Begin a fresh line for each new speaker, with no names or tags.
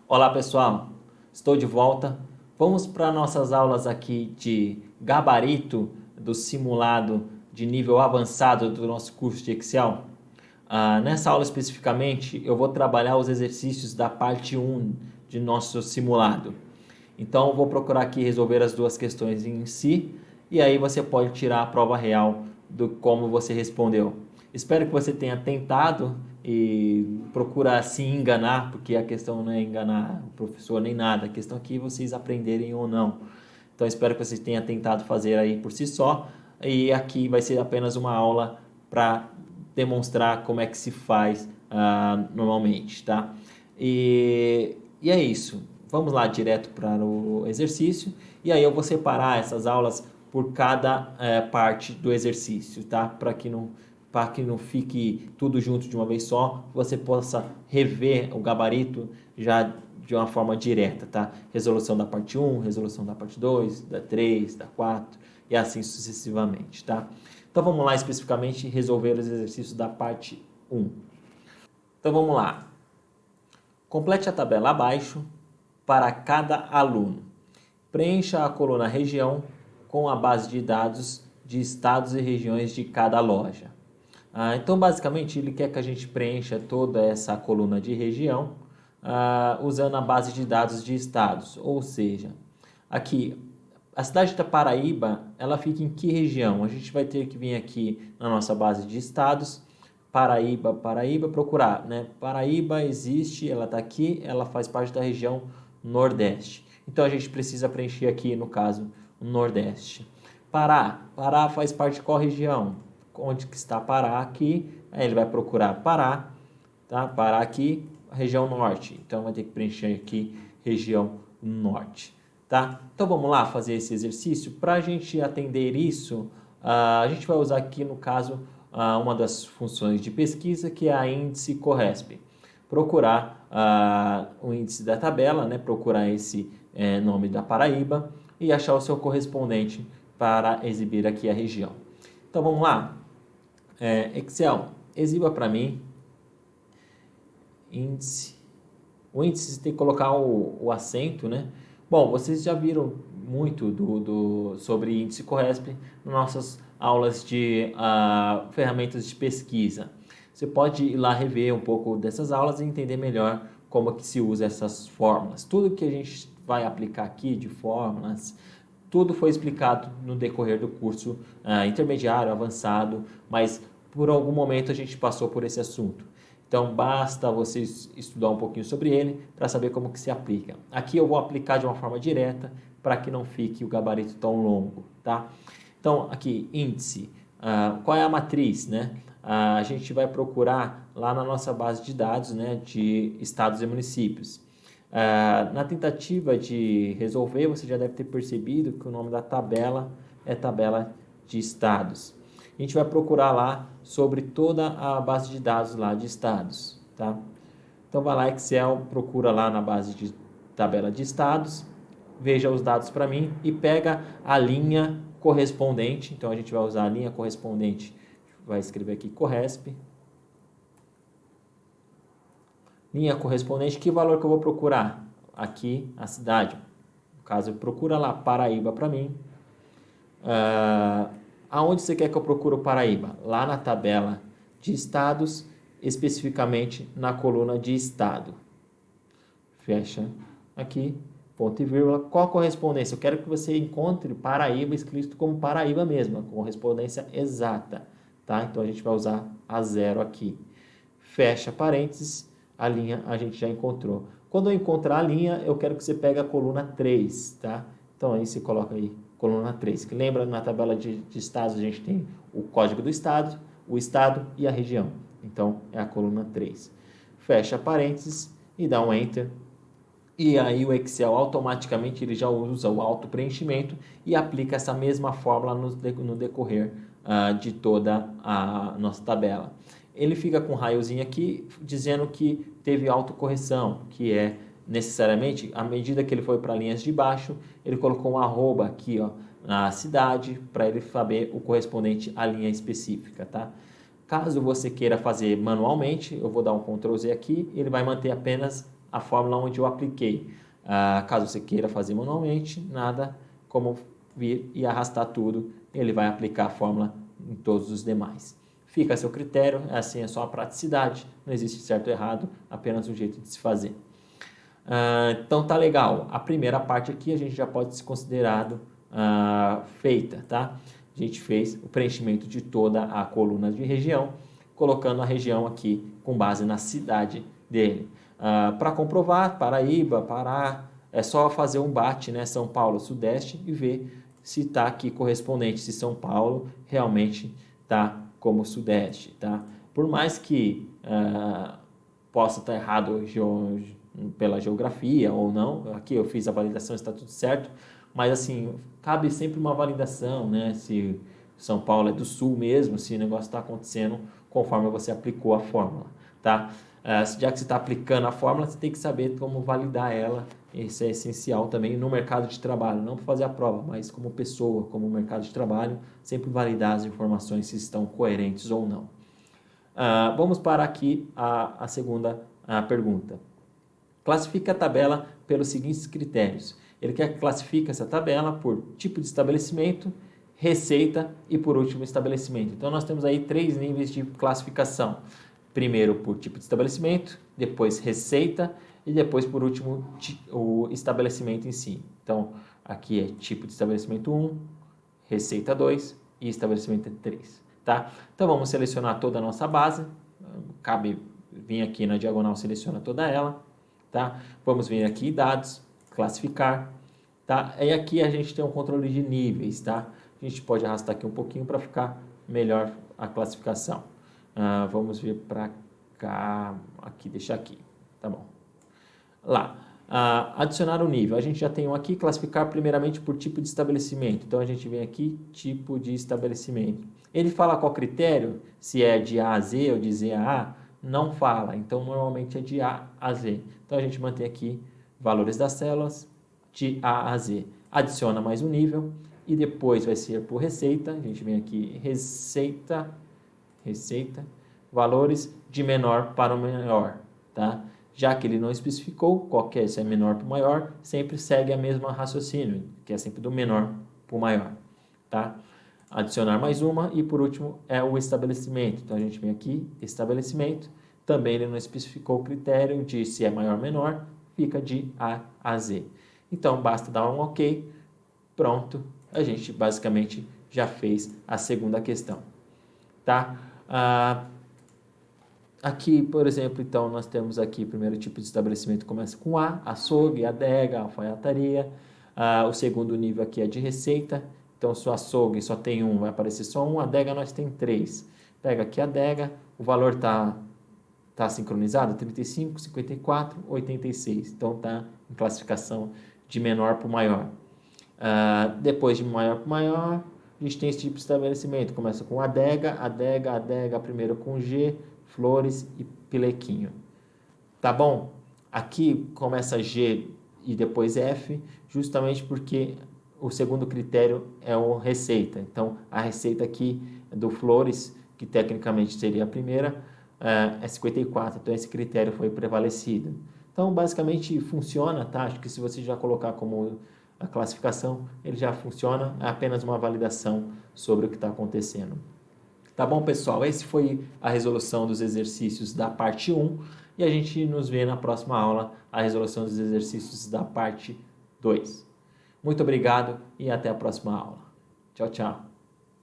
Olá pessoal, estou de volta. Vamos para nossas aulas aqui de gabarito do simulado de nível avançado do nosso curso de Excel. Nessa aula especificamente eu vou trabalhar os exercícios da parte 1 de nosso simulado. Então eu vou procurar aqui resolver as duas questões em si e aí você pode tirar a prova real do como você respondeu. Espero que você tenha tentado e procura se enganar, porque a questão não é enganar o professor nem nada, a questão aqui é vocês aprenderem ou não. Então espero que você tenha tentado fazer aí por si só e aqui vai ser apenas uma aula para demonstrar como é que se faz normalmente, tá? E é isso. Vamos lá direto para o exercício e aí eu vou separar essas aulas por cada parte do exercício, tá? Para que não fique tudo junto de uma vez só, você possa rever o gabarito já de uma forma direta, tá? Resolução da parte 1, resolução da parte 2, da 3, da 4 e assim sucessivamente, tá? Então vamos lá especificamente resolver os exercícios da parte 1. Então vamos lá. Complete a tabela abaixo para cada aluno. Preencha a coluna região com a base de dados de estados e regiões de cada loja. Então, basicamente, ele quer que a gente preencha toda essa coluna de região usando a base de dados de estados. Ou seja, aqui, a cidade da Paraíba, ela fica em que região? A gente vai ter que vir aqui na nossa base de estados, Paraíba, procurar, né? Paraíba existe, ela está aqui, ela faz parte da região Nordeste. Então, a gente precisa preencher aqui, no caso, o Nordeste. Pará faz parte de qual região? Onde que está Pará aqui? Aí ele vai procurar Pará, tá? Pará aqui, região Norte. Então, vai ter que preencher aqui, região Norte, tá? Então, vamos lá fazer esse exercício. Para a gente atender isso, a gente vai usar aqui, no caso, uma das funções de pesquisa, que é a índice Corresp. Procurar o índice da tabela, né? Procurar esse nome da Paraíba e achar o seu correspondente para exibir aqui a região. Então, vamos lá. Excel, exiba para mim índice. O índice você tem que colocar o acento, né? Bom, vocês já viram muito sobre índice Corresp nas nossas aulas de ferramentas de pesquisa. Você pode ir lá rever um pouco dessas aulas e entender melhor como que se usa essas fórmulas. Tudo que a gente vai aplicar aqui de fórmulas, tudo foi explicado no decorrer do curso intermediário, avançado, mas por algum momento a gente passou por esse assunto. Então, basta vocês estudar um pouquinho sobre ele para saber como que se aplica. Aqui eu vou aplicar de uma forma direta para que não fique o gabarito tão longo, tá? Então, aqui, índice. Qual é a matriz, né? A gente vai procurar lá na nossa base de dados, né, de estados e municípios. Na tentativa de resolver, você já deve ter percebido que o nome da tabela é tabela de estados. A gente vai procurar lá sobre toda a base de dados lá de estados, tá? Então vai lá, Excel, procura lá na base de tabela de estados, veja os dados para mim e pega a linha correspondente. Então a gente vai usar a linha correspondente, vai escrever aqui Corresp. Linha correspondente, que valor que eu vou procurar? Aqui, a cidade. No caso, procura lá Paraíba para mim. Aonde você quer que eu procure o Paraíba? Lá na tabela de estados, especificamente na coluna de estado. Fecha aqui, ponto e vírgula. Qual a correspondência? Eu quero que você encontre Paraíba escrito como Paraíba mesmo, a correspondência exata, tá? Então, a gente vai usar a 0 aqui. Fecha parênteses. A linha a gente já encontrou. Quando eu encontrar a linha, eu quero que você pegue a coluna 3, tá? Então, aí você coloca aí, coluna 3. Que lembra, na tabela de estados, a gente tem o código do estado, o estado e a região. Então, é a coluna 3. Fecha parênteses e dá um Enter. E aí o Excel automaticamente ele já usa o auto-preenchimento e aplica essa mesma fórmula no decorrer de toda a nossa tabela. Ele fica com um raiozinho aqui dizendo que teve autocorreção, que é necessariamente, à medida que ele foi para linhas de baixo, ele colocou um arroba aqui, ó, na cidade, para ele saber o correspondente à linha específica, tá? Caso você queira fazer manualmente, eu vou dar um Ctrl Z aqui, ele vai manter apenas a fórmula onde eu apliquei. Caso você queira fazer manualmente, nada como vir e arrastar tudo, ele vai aplicar a fórmula em todos os demais. Fica a seu critério, assim é só a praticidade, não existe certo ou errado, apenas um jeito de se fazer. Então tá legal, a primeira parte aqui a gente já pode ser considerado feita, tá? A gente fez o preenchimento de toda a coluna de região, colocando a região aqui com base na cidade dele. Para comprovar, Paraíba, Pará, é só fazer um bate, né? São Paulo, Sudeste, e ver se está aqui correspondente, se São Paulo realmente está como Sudeste, tá? Por mais que possa estar errado pela geografia ou não, aqui eu fiz a validação, está tudo certo, mas assim, cabe sempre uma validação, né? Se São Paulo é do Sul mesmo, se o negócio está acontecendo conforme você aplicou a fórmula, tá? Já que você está aplicando a fórmula, você tem que saber como validar ela. Isso é essencial também no mercado de trabalho, não para fazer a prova, mas como pessoa, como mercado de trabalho, sempre validar as informações se estão coerentes ou não. Vamos para aqui a segunda pergunta. Classifica a tabela pelos seguintes critérios. Ele quer que classifique essa tabela por tipo de estabelecimento, receita e, por último, estabelecimento. Então, nós temos aí 3 níveis de classificação. Primeiro, por tipo de estabelecimento, depois receita e depois, por último, o estabelecimento em si. Então, aqui é tipo de estabelecimento 1, receita 2 e estabelecimento 3. Tá? Então, vamos selecionar toda a nossa base. Cabe vir aqui na diagonal, seleciona toda ela. Tá? Vamos vir aqui, dados, classificar, tá? E aqui a gente tem um controle de níveis, tá? A gente pode arrastar aqui um pouquinho para ficar melhor a classificação. Vamos vir para cá, aqui, deixar aqui, tá bom. Lá, adicionar o nível, a gente já tem um aqui, classificar primeiramente por tipo de estabelecimento. Então, a gente vem aqui, tipo de estabelecimento. Ele fala qual critério, se é de A a Z ou de Z a A, não fala, então normalmente é de A a Z. Então a gente mantém aqui valores das células de A a Z. Adiciona mais um nível e depois vai ser por receita. A gente vem aqui receita, valores de menor para o maior, tá? Já que ele não especificou qual que é, se é menor para o maior, sempre segue a mesma raciocínio, que é sempre do menor para o maior, tá? Adicionar mais uma e por último é o estabelecimento. Então a gente vem aqui, estabelecimento, também ele não especificou o critério de se é maior ou menor, fica de A a Z. Então basta dar um OK, pronto, a gente basicamente já fez a segunda questão, tá? Aqui, por exemplo, então nós temos aqui o primeiro tipo de estabelecimento começa com A, açougue, adega, alfaiataria. O segundo nível aqui é de receita. Então, se o açougue só tem um, vai aparecer só um. Adega nós tem 3. Pega aqui a adega, o valor tá sincronizado, 35, 54, 86. Então, está em classificação de menor para o maior. Depois de maior para maior, a gente tem esse tipo de estabelecimento. Começa com adega, primeiro com G, flores e pilequinho. Tá bom? Aqui começa G e depois F, justamente porque o segundo critério é o receita. Então, a receita aqui do flores, que tecnicamente seria a primeira, é 54. Então, esse critério foi prevalecido. Então, basicamente, funciona, tá? Acho que se você já colocar como a classificação, ele já funciona. É apenas uma validação sobre o que está acontecendo. Tá bom, pessoal? Esse foi a resolução dos exercícios da parte 1. E a gente nos vê na próxima aula, a resolução dos exercícios da parte 2. Muito obrigado e até a próxima aula. Tchau, tchau.